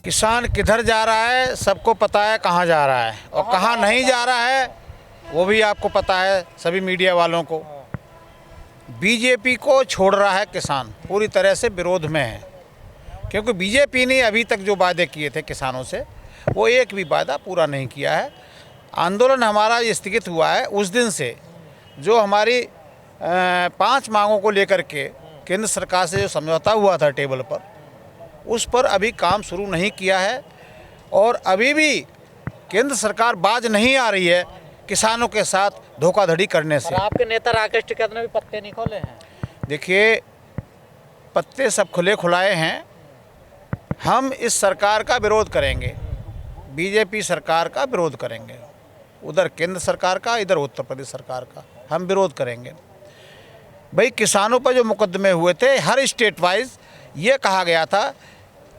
किसान किधर जा रहा है सबको पता है, कहाँ जा रहा है और कहाँ नहीं जा रहा है वो भी आपको पता है, सभी मीडिया वालों को। बीजेपी को छोड़ रहा है किसान, पूरी तरह से विरोध में है, क्योंकि बीजेपी ने अभी तक जो वादे किए थे किसानों से वो एक भी वादा पूरा नहीं किया है। आंदोलन हमारा स्थगित हुआ है उस दिन से, जो हमारी 5 मांगों को लेकर के केंद्र सरकार से जो समझौता हुआ था टेबल पर, उस पर अभी काम शुरू नहीं किया है और अभी भी केंद्र सरकार बाज नहीं आ रही है किसानों के साथ धोखाधड़ी करने से। आपके नेता राकेश टिकैत ने भी पत्ते नहीं खोले हैं। देखिए, पत्ते सब खुले खुलाए हैं। हम इस सरकार का विरोध करेंगे, बीजेपी सरकार का विरोध करेंगे, उधर केंद्र सरकार का, इधर उत्तर प्रदेश सरकार का हम विरोध करेंगे। भाई, किसानों पर जो मुकदमे हुए थे हर स्टेट वाइज ये कहा गया था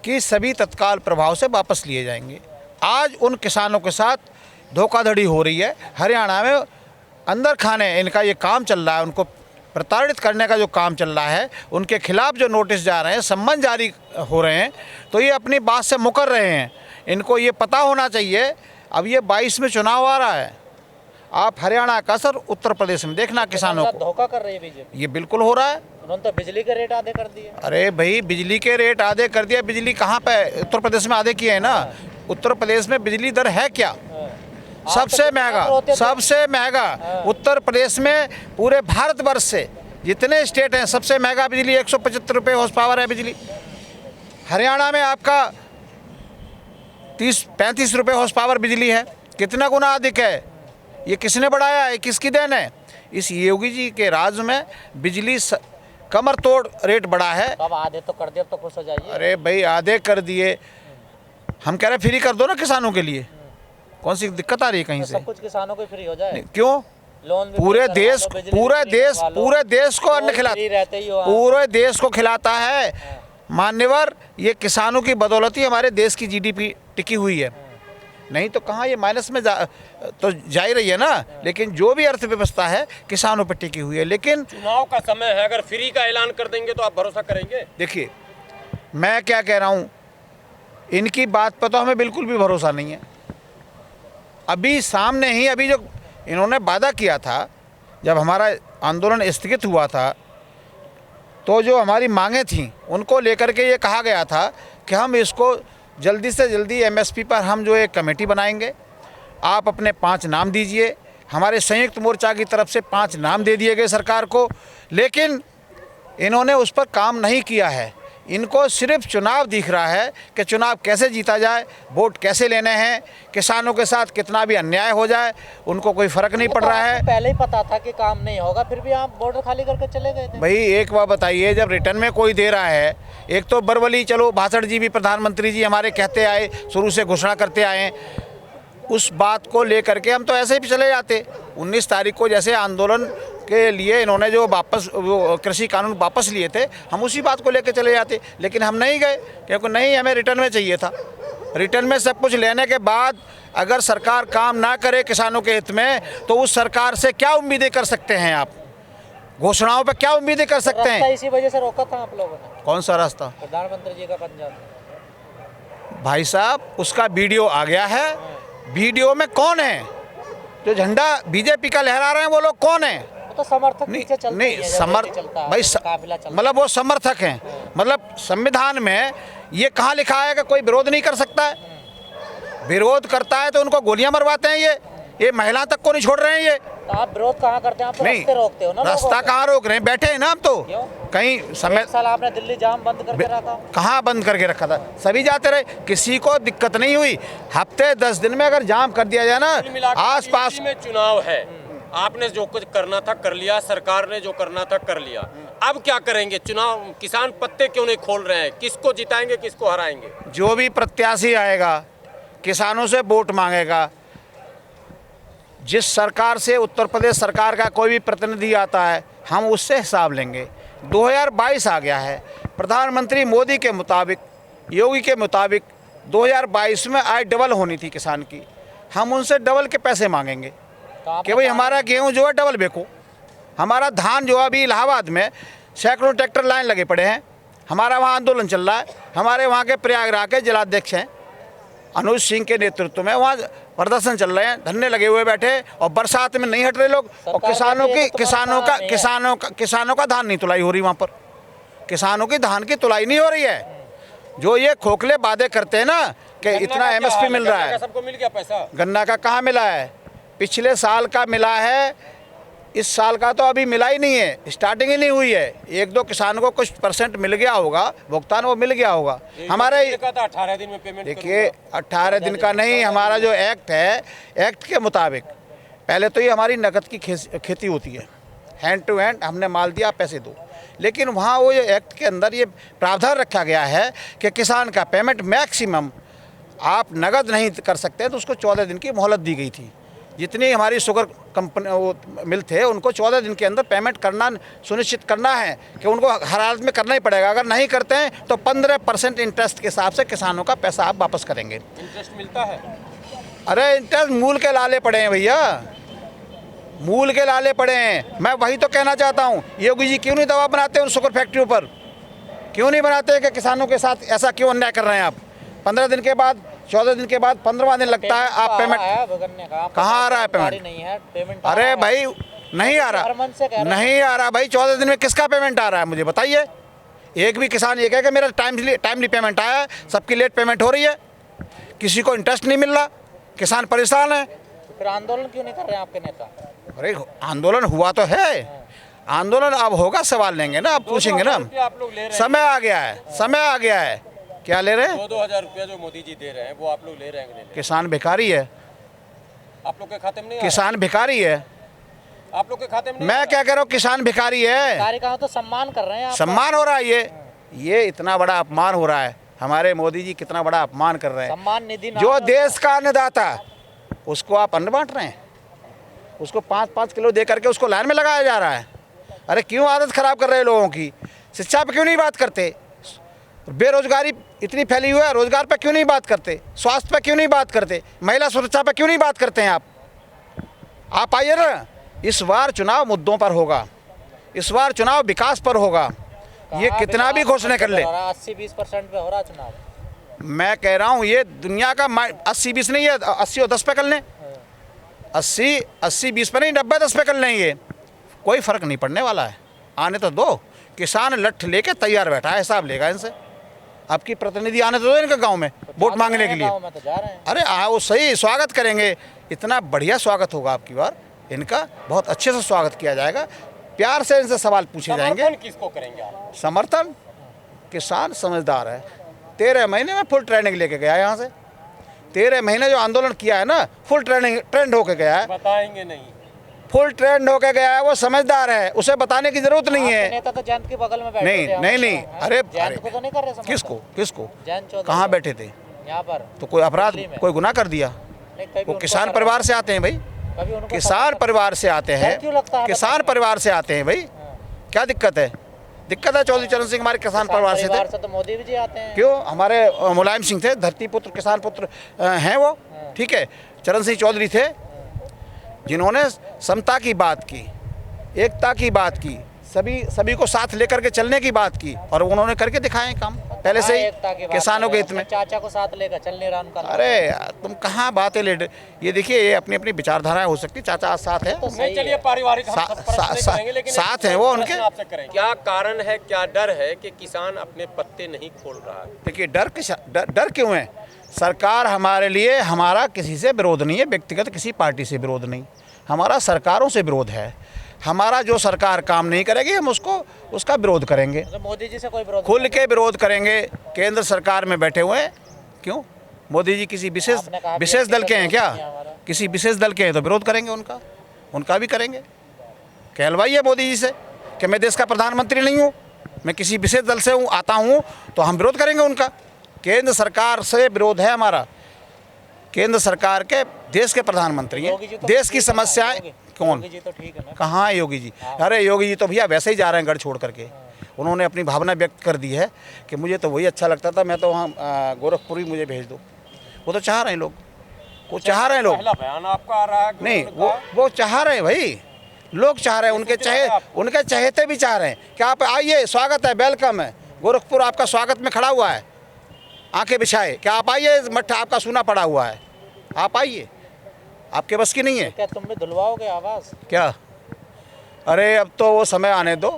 कि सभी तत्काल प्रभाव से वापस लिए जाएंगे। आज उन किसानों के साथ धोखाधड़ी हो रही है। हरियाणा में अंदर खाने इनका ये काम चल रहा है, उनको प्रताड़ित करने का जो काम चल रहा है, उनके खिलाफ जो नोटिस जा रहे हैं, सम्मन जारी हो रहे हैं, तो ये अपनी बात से मुकर रहे हैं। इनको ये पता होना चाहिए, अब ये 22 में चुनाव आ रहा है। आप हरियाणा का सर उत्तर प्रदेश में देखना किसानों को धोखा कर रही है बीजेपी। ये बिल्कुल हो रहा है। उन्होंने तो बिजली के रेट आधे कर दिए। अरे भाई, बिजली के रेट आधे कर दिया। बिजली कहाँ पे? उत्तर प्रदेश में आधे किए हैं ना। उत्तर प्रदेश में बिजली दर है क्या? सबसे महंगा उत्तर प्रदेश में। पूरे भारतवर्ष से जितने स्टेट हैं सबसे महंगा बिजली, 175 रुपये हॉर्स पावर है बिजली। हरियाणा में आपका 30-35 रुपये हॉर्स पावर बिजली है। कितना गुना अधिक है? ये किसने बढ़ाया है? किसकी देन है? इस योगी जी के राज में बिजली कमर तोड़ रेट बढ़ा है। अब आधे तो कर दिए, अब तो खुश हो जाइए। अरे भाई, आधे कर दिए। हम कह रहे फ्री कर दो ना किसानों के लिए। कौन सी दिक्कत आ रही है कहीं से? सब कुछ किसानों को फ्री हो जाए। क्यों? लोन पूरे देश को अन्न खिलाता, पूरे देश को खिलाता है मान्यवर। ये किसानों की बदौलत ही हमारे देश की जीडीपी टिकी हुई है, नहीं तो कहाँ ये माइनस में तो जा ही रही है ना। लेकिन जो भी अर्थव्यवस्था है किसानों पर टिकी हुई है। लेकिन चुनाव का समय है, अगर फ्री का ऐलान कर देंगे तो आप भरोसा करेंगे? देखिए, मैं क्या कह रहा हूँ, इनकी बात पर तो हमें बिल्कुल भी भरोसा नहीं है। अभी सामने ही अभी जो इन्होंने वादा किया था, जब हमारा आंदोलन स्थगित हुआ था, तो जो हमारी मांगें थीं उनको लेकर के ये कहा गया था कि हम इसको जल्दी से जल्दी एमएसपी पर हम जो एक कमेटी बनाएंगे। आप अपने 5 नाम दीजिए। हमारे संयुक्त मोर्चा की तरफ से 5 नाम दे दिए गए सरकार को, लेकिन इन्होंने उस पर काम नहीं किया है। इनको सिर्फ चुनाव दिख रहा है कि चुनाव कैसे जीता जाए, वोट कैसे लेने हैं, किसानों के साथ कितना भी अन्याय हो जाए उनको कोई फ़र्क नहीं पड़ रहा है। पहले ही पता था कि काम नहीं होगा, फिर भी आप बॉर्डर खाली करके चले गए थे। भाई, एक बात बताइए, जब रिटर्न में कोई दे रहा है, एक तो बरवली, चलो भाषण जी भी प्रधानमंत्री जी हमारे कहते आए, शुरू से घोषणा करते आए, उस बात को लेकर के हम तो ऐसे ही चले जाते। 19 तारीख को जैसे आंदोलन के लिए इन्होंने जो कृषि कानून वापस लिए थे, हम उसी बात को लेकर चले जाते। लेकिन हम नहीं गए, क्योंकि नहीं, हमें रिटर्न में चाहिए था। रिटर्न में सब कुछ लेने के बाद अगर सरकार काम ना करे किसानों के हित में, तो उस सरकार से क्या उम्मीदें कर सकते हैं आप? घोषणाओं पर क्या उम्मीदें कर सकते हैं? इसी वजह से रोका था आप लोगों ने। कौन सा रास्ता? प्रधानमंत्री जी का पंजाब। भाई साहब, उसका वीडियो आ गया है। वीडियो में कौन है? जो झंडा बीजेपी का लहरा रहे हैं वो लोग कौन है? तो समर्थक नहीं, भाई मतलब वो समर्थक हैं। मतलब संविधान में ये कहाँ लिखा है कि कोई विरोध नहीं कर सकता है? विरोध करता है तो उनको गोलियां मरवाते हैं। ये महिला तक को नहीं छोड़ रहे हैं। ये तो आप विरोध कहाँ करते हैं? आप तो रास्ते रोकते हो ना। रास्ता कहाँ रोक रहे हैं? बैठे हैं ना हम तो। कहीं समय साल आपने दिल्ली जाम बंद करके रखा। कहाँ बंद करके रखा था? सभी जाते रहे, किसी को दिक्कत नहीं हुई। हफ्ते 10 दिन में अगर जाम कर दिया जाए ना, आस पास में चुनाव है, आपने जो कुछ करना था कर लिया, सरकार ने जो करना था कर लिया। अब क्या करेंगे? चुनाव, किसान पत्ते क्यों नहीं खोल रहे हैं? किसको जिताएंगे, किसको हराएंगे? जो भी प्रत्याशी आएगा किसानों से वोट मांगेगा, जिस सरकार से उत्तर प्रदेश सरकार का कोई भी प्रतिनिधि आता है, हम उससे हिसाब लेंगे। 2022 आ गया है। प्रधानमंत्री मोदी के मुताबिक, योगी के मुताबिक 2022 में आय डबल होनी थी किसान की। हम उनसे डबल के पैसे मांगेंगे कि भाई हमारा गेहूं जो है डबल बेचो, हमारा धान जो है अभी इलाहाबाद में सैकड़ों ट्रैक्टर लाइन लगे पड़े हैं, हमारा वहाँ आंदोलन चल रहा है। हमारे वहाँ के प्रयागराज के जिलाध्यक्ष हैं, अनुज सिंह के नेतृत्व में वहाँ प्रदर्शन चल रहे हैं, धरने लगे हुए बैठे, और बरसात में नहीं हट रहे लोग, और किसानों का धान नहीं तुलाई हो रही वहाँ पर, किसानों की धान की तुलाई नहीं हो रही है। जो ये खोखले वादे करते हैं ना कि इतना MSP मिल रहा है, सबको मिल गया पैसा? गन्ना का कहाँ मिला है? पिछले साल का मिला है, इस साल का तो अभी मिला ही नहीं है, स्टार्टिंग ही नहीं हुई है। 1-2 किसानों को कुछ % मिल गया होगा, भुगतान वो मिल गया होगा। हमारे 18 दिन में पेमेंट देखिए 18 दिन का नहीं, हमारा जो एक्ट है, एक्ट के मुताबिक पहले तो ये हमारी नकद की खेती होती है, हैंड टू हैंड, हमने माल दिया पैसे दो। लेकिन वहाँ वो एक्ट के अंदर ये प्रावधान रखा गया है कि किसान का पेमेंट मैक्सिमम आप नगद नहीं कर सकते, तो उसको 14 दिन की मोहलत दी गई थी। जितनी हमारी शुगर कंपनी वो मिल थे, उनको 14 दिन के अंदर पेमेंट करना सुनिश्चित करना है कि उनको हर हालत में करना ही पड़ेगा। अगर नहीं करते हैं तो 15% इंटरेस्ट के हिसाब से किसानों का पैसा आप वापस करेंगे। इंटरेस्ट मिलता है? अरे इंटरेस्ट मूल के लाले पड़े हैं भैया, मूल के लाले पड़े हैं। मैं वही तो कहना चाहता हूँ, योगी जी क्यों नहीं दबाव बनाते उन शुगर फैक्ट्रियों पर, क्यों नहीं बनाते कि किसानों के साथ ऐसा क्यों अन्याय कर रहे हैं आप? 15 दिन के बाद, 14 दिन के बाद 15वां दिन लगता है आप पेमेंट, कहाँ आ रहा है पेमेंट? अरे भाई नहीं आ रहा, नहीं आ रहा भाई। 14 दिन में किसका पेमेंट आ रहा है मुझे बताइए? एक भी किसान ये कहे कि मेरा टाइमली पेमेंट आया है, सबकी लेट पेमेंट हो रही है, किसी को इंटरेस्ट नहीं मिल रहा, किसान परेशान है। फिर आंदोलन क्यों नहीं कर रहे हैं आपके नेता? अरे आंदोलन हुआ तो है, आंदोलन अब होगा, सवाल लेंगे ना, अब पूछेंगे ना। आप लोग ले रहे हैं? समय आ गया है, समय आ गया है। क्या ले रहे हैं? 2-2 रुपया जो मोदी जी दे रहे हैं वो आप लोग ले रहे हैं? किसान भिखारी है, आप लोग के खाते में नहीं? किसान भिखारी है। आप लोग के खाते में? मैं क्या कह रहा हूँ, किसान भिखारी है। कार्यकर्ताओं तो सम्मान कर रहे हैं, सम्मान हो रहा है, ये इतना बड़ा अपमान हो रहा है। हमारे मोदी जी कितना बड़ा अपमान कर रहे हैं। सम्मान निधि जो देश का अन्नदाता, उसको आप अन्न बांट रहे हैं, उसको 5-5 किलो दे करके उसको लाइन में लगाया जा रहा है। अरे क्यों आदत खराब कर रहे हैं लोगों की? शिक्षा पे क्यों नहीं बात करते? बेरोजगारी इतनी फैली हुई है, रोजगार पे क्यों नहीं बात करते? स्वास्थ्य पे क्यों नहीं बात करते? महिला सुरक्षा पे क्यों नहीं बात करते हैं आप आइए ना। इस बार चुनाव मुद्दों पर होगा, इस बार चुनाव विकास पर होगा। ये कितना भी घोषणा कर ले, 80-20% पे हो रहा चुनाव। मैं कह रहा हूँ ये दुनिया का 80-20 नहीं है, 80 और 10 पे कर लें, 80-20 पे नहीं, 90-10 पे कर लें, ये कोई फर्क नहीं पड़ने वाला है। आने तो दो, किसान लठ लेके तैयार बैठा है, हिसाब लेगा इनसे। आपकी प्रतिनिधि आने तो दो इनके गांव में वोट मांगने के लिए। तो जा रहे हैं। अरे वो सही स्वागत करेंगे, इतना बढ़िया स्वागत होगा आपकी बार इनका, बहुत अच्छे से स्वागत किया जाएगा, प्यार से इनसे सवाल पूछे जाएंगे। समर्थन किसको करेंगे आप? समर्थन, किसान समझदार है। 13 महीने में फुल ट्रेनिंग लेके गया है यहाँ से, 13 महीने जो आंदोलन किया है ना, फुल ट्रेंड होके गया है। बताएंगे नहीं? फुल ट्रेंड होके गया है, वो समझदार है, उसे बताने की जरूरत नहीं है। नेता तो जयंत के बगल में बैठे नहीं थे। नहीं, अरे जयंत को तो नहीं कर रहे समर्थन? किसको जयंत चौधरी कहाँ बैठे थे? यहाँ पर तो कोई अपराध, दिल्ली में। कोई गुनाह कर दिया? नहीं, कभी वो उनको किसान कर- परिवार से आते हैं भाई, कभी उनको किसान परिवार से आते हैं, क्यों लगता है? किसान परिवार से आते हैं भाई, क्या दिक्कत है? दिक्कत है चौधरी चरण सिंह हमारे किसान परिवार से थे। तो मोदी जी आते हैं। क्यों? हमारे मुलायम सिंह थे, धरती पुत्र किसान पुत्र हैं वो, ठीक है। चरण सिंह चौधरी थे जिन्होंने समता की बात की, एकता की बात की, सभी को साथ लेकर के चलने की बात की, और उन्होंने करके दिखाए काम पहले से ही किसानों के हित में। चाचा को साथ लेकर चल नहीं रहा उनका। अरे यार तुम कहाँ बातें ले, ये देखिए ये अपनी अपनी विचारधाराएं हो सकती, चाचा आज साथ है, नहीं चलिए पारिवारिक हम प्रश्न करेंगे, लेकिन साथ हैं वो उनके। आपसे करेंगे, क्या कारण है, क्या डर है कि किसान अपने पत्ते नहीं खोल रहा है? देखिए डर क्यों है? सरकार हमारे लिए, हमारा किसी से विरोध नहीं है, व्यक्तिगत किसी पार्टी से विरोध नहीं, हमारा सरकारों से विरोध है। हमारा जो सरकार काम नहीं करेगी हम उसका विरोध करेंगे, तो मोदी जी से कोई विरोध खुल के विरोध करेंगे। केंद्र सरकार में बैठे हुए हैं, क्यों? मोदी जी किसी विशेष दल के हैं क्या? किसी विशेष दल के हैं तो विरोध करेंगे उनका भी करेंगे। कहलवाइए मोदी जी से कि मैं देश का प्रधानमंत्री नहीं हूँ, मैं किसी विशेष दल से आता हूँ, तो हम विरोध करेंगे उनका। केंद्र सरकार से विरोध है हमारा, केंद्र सरकार के देश के प्रधानमंत्री हैं, देश की समस्याएं। कौन? योगी जी तो ठीक है ना? कहाँ है योगी जी? अरे योगी जी तो भैया वैसे ही जा रहे हैं गढ़ छोड़ करके। उन्होंने अपनी भावना व्यक्त कर दी है कि मुझे तो वही अच्छा लगता था, मैं तो वहाँ गोरखपुर ही मुझे भेज दो। वो तो चाह रहे हैं लोग, वो चाह रहे हैं लोग। पहला बयान आपका आ रहा है? नहीं, वो चाह रहे हैं भाई, लोग चाह रहे हैं, उनके चहेते भी चाह रहे हैं कि आप आइए, स्वागत है, वेलकम है, गोरखपुर आपका स्वागत में खड़ा हुआ है। आंखें बिछाए कि आप आइए, मठ आपका सूना पड़ा हुआ है, आप आइए, आपके बस की नहीं है क्या तुम भी धुलवाओगे आवाज? क्या? अरे अब तो वो समय आने दो,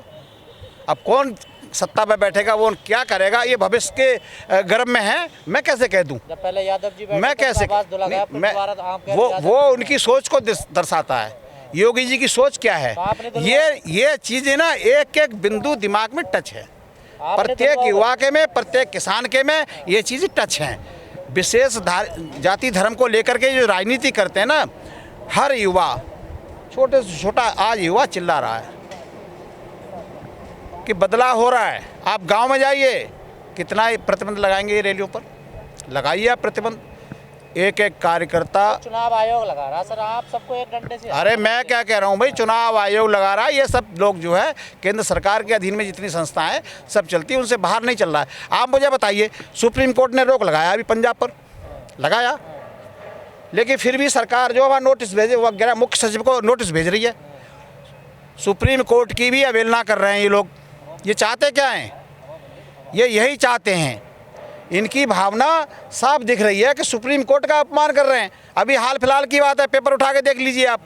अब कौन सत्ता पे बैठेगा, वो क्या करेगा, ये भविष्य के गर्भ में है, मैं कैसे कह दूं? जब पहले यादव जी बैठे मैं थे, कैसे आवाज धुला गया, फिर मैं दोबारा आप कह रहे वो हैं वो यादव जी उनकी सोच को दर्शाता है। योगी जी की सोच क्या है, तो आपने धुलवाया? ये चीजें ना एक एक बिंदु दिमाग में टच है, आपने प्रत्येक धुलवाया? युवा के में, प्रत्येक किसान के में ये चीज़ें टच हैं। विशेष जाति धर्म को लेकर के जो राजनीति करते हैं ना, हर युवा, छोटे से छोटा आज युवा चिल्ला रहा है कि बदलाव हो रहा है। आप गांव में जाइए, कितना प्रतिबंध लगाएंगे ये रैलियों पर, लगाइए आप प्रतिबंध, एक एक कार्यकर्ता। चुनाव आयोग लगा रहा सर, आप सबको एक डंडे से। अरे मैं क्या कह रहा हूँ भाई, चुनाव आयोग लगा रहा है, ये सब लोग जो है केंद्र सरकार के अधीन में जितनी संस्थाएं हैं सब चलती है, उनसे बाहर नहीं चल रहा है। आप मुझे बताइए, सुप्रीम कोर्ट ने रोक लगाया अभी पंजाब पर, लगाया, लेकिन फिर भी सरकार जो है नोटिस भेजे, वगैरह मुख्य सचिव को नोटिस भेज रही है। सुप्रीम कोर्ट की भी अवहेलना कर रहे हैं ये लोग। ये चाहते क्या हैं? ये यही चाहते हैं, इनकी भावना साफ दिख रही है कि सुप्रीम कोर्ट का अपमान कर रहे हैं। अभी हाल फिलहाल की बात है, पेपर उठा के देख लीजिए आप,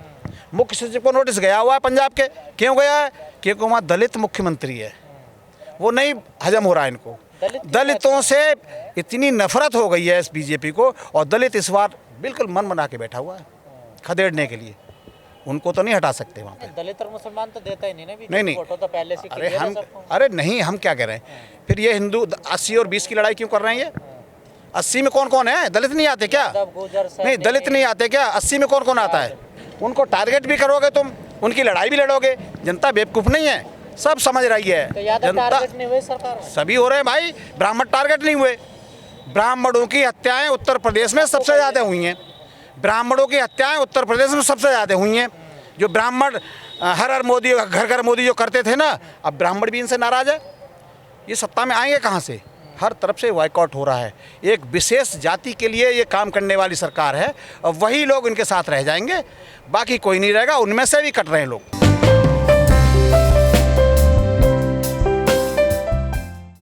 मुख्य सचिव को नोटिस गया हुआ है पंजाब के। क्यों गया है? क्योंकि वहाँ दलित मुख्यमंत्री है, वो नहीं हजम हो रहा है इनको। दलितों से इतनी नफरत हो गई है इस बीजेपी को, और दलित इस बार बिल्कुल मन बना के बैठा हुआ है खदेड़ने के लिए, उनको तो नहीं हटा सकते वहाँ पे। दलित और मुसलमान तो देता ही नहीं ना, नहीं वोटों तो पहले से अरे clear है हम सबको। अरे नहीं, हम क्या कह रहे हैं फिर, ये हिंदू 80 और 20 की लड़ाई क्यों कर रहे हैं? ये 80 में कौन कौन है? दलित नहीं आते क्या? यादव, गुर्जर, नहीं, दलित नहीं आते क्या? 80 में कौन कौन आता है? उनको टारगेट भी करोगे तुम, उनकी लड़ाई भी लड़ोगे। जनता बेवकूफ़ नहीं है, सब समझ रही है तो यादव जनता। टारगेट नहीं हुए सरकार में? सभी हो रहे हैं भाई, ब्राह्मण टारगेट नहीं हुए। ब्राह्मणों की हत्याएं उत्तर प्रदेश में सबसे ज़्यादा हुई हैं, ब्राह्मणों की हत्याएं उत्तर प्रदेश में सबसे ज़्यादा हुई हैं। जो ब्राह्मण हर हर मोदी, घर घर मोदी जो करते थे ना, अब ब्राह्मण भी इनसे नाराज़ है। ये सत्ता में आएंगे कहाँ से? हर तरफ से बॉयकॉट हो रहा है। एक विशेष जाति के लिए ये काम करने वाली सरकार है, और वही लोग इनके साथ रह जाएंगे, बाकी कोई नहीं रहेगा। उनमें से भी कट रहे हैं लोग।